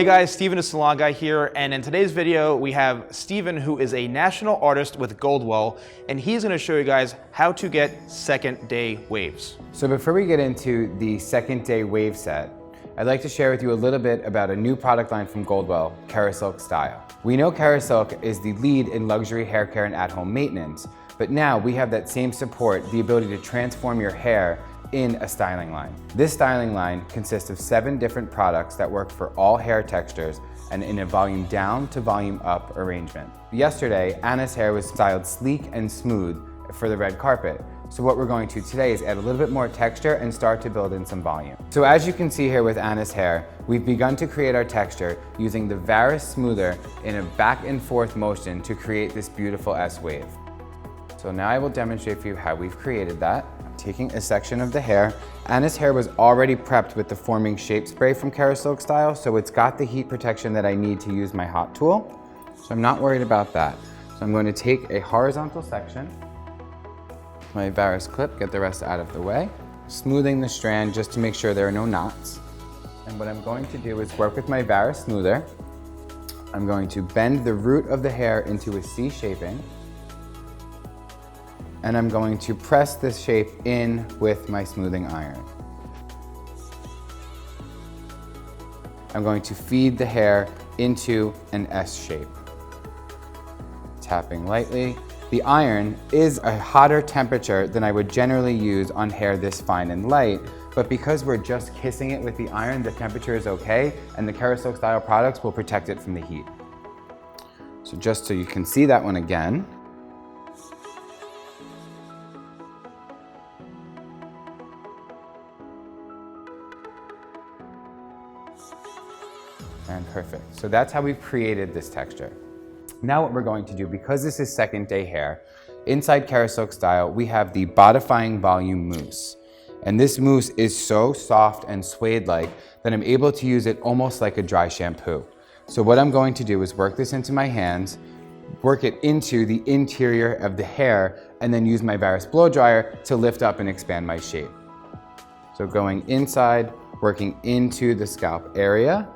Hey guys, Steven the Salon Guy here, and in today's video we have Steven, who is a national artist with Goldwell, and he's going to show you guys how to get second day waves. So before we get into the second day wave set, I'd like to share with you a little bit about a new product line from Goldwell, Kerasilk Style. We know Kerasilk is the lead in luxury hair care and at-home maintenance, but now we have that same support, the ability to transform your hair in a styling line. This styling line consists of 7 different products that work for all hair textures and in a volume down to volume up arrangement. Yesterday, Anna's hair was styled sleek and smooth for the red carpet. So what we're going to today is add a little bit more texture and start to build in some volume. So as you can see here with Anna's hair, we've begun to create our texture using the Varus Smoother in a back and forth motion to create this beautiful S wave. So now I will demonstrate for you how we've created that. Taking a section of the hair. Anna's hair was already prepped with the forming shape spray from Kerasilk Style, so it's got the heat protection that I need to use my hot tool. So I'm not worried about that. So I'm going to take a horizontal section, my Varus clip, get the rest out of the way, smoothing the strand just to make sure there are no knots. And what I'm going to do is work with my Varus smoother. I'm going to bend the root of the hair into a C shaping, and I'm going to press this shape in with my smoothing iron. I'm going to feed the hair into an S shape. Tapping lightly. The iron is a hotter temperature than I would generally use on hair this fine and light, but because we're just kissing it with the iron, the temperature is okay, and the Kerasilk Style products will protect it from the heat. So just so you can see that one again. And perfect. So that's how we've created this texture. Now what we're going to do, because this is second day hair, inside Kerasilk Style, we have the Bodifying Volume Mousse. And this mousse is so soft and suede-like that I'm able to use it almost like a dry shampoo. So what I'm going to do is work this into my hands, work it into the interior of the hair, and then use my Varus blow dryer to lift up and expand my shape. So going inside, working into the scalp area.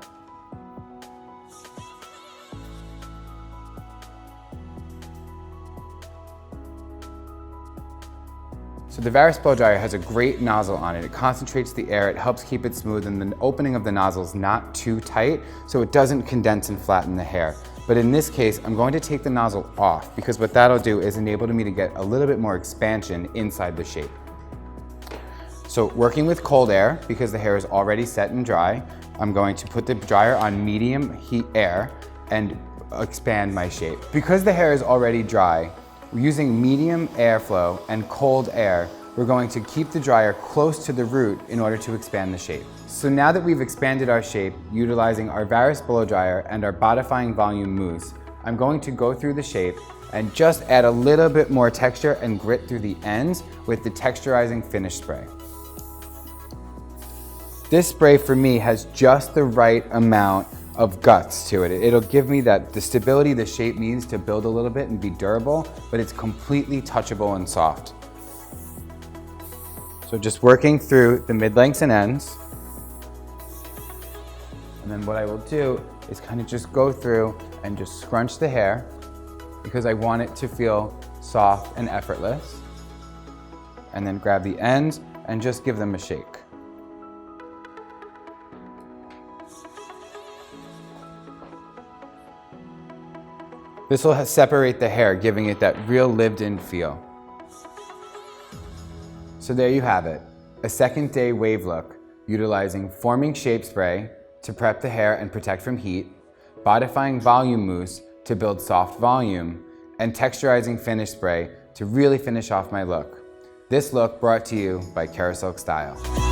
So the Varus blow dryer has a great nozzle on it. It concentrates the air, it helps keep it smooth, and the opening of the nozzle is not too tight, so it doesn't condense and flatten the hair. But in this case, I'm going to take the nozzle off, because what that'll do is enable me to get a little bit more expansion inside the shape. So working with cold air, because the hair is already set and dry, I'm going to put the dryer on medium heat air and expand my shape. Because the hair is already dry, using medium airflow and cold air, we're going to keep the dryer close to the root in order to expand the shape. So now that we've expanded our shape, utilizing our Varus blow dryer and our Bodifying Volume Mousse, I'm going to go through the shape and just add a little bit more texture and grit through the ends with the Texturizing finish spray. This spray for me has just the right amount of guts to it. It'll give me the stability the shape needs to build a little bit and be durable, but it's completely touchable and soft. So just working through the mid-lengths and ends. And then what I will do is kind of just go through and just scrunch the hair because I want it to feel soft and effortless. And then grab the ends and just give them a shake. This will separate the hair, giving it that real lived-in feel. So there you have it, a second day wave look, utilizing forming shape spray to prep the hair and protect from heat, Bodifying Volume Mousse to build soft volume, and Texturizing finish spray to really finish off my look. This look brought to you by Kerasilk Style.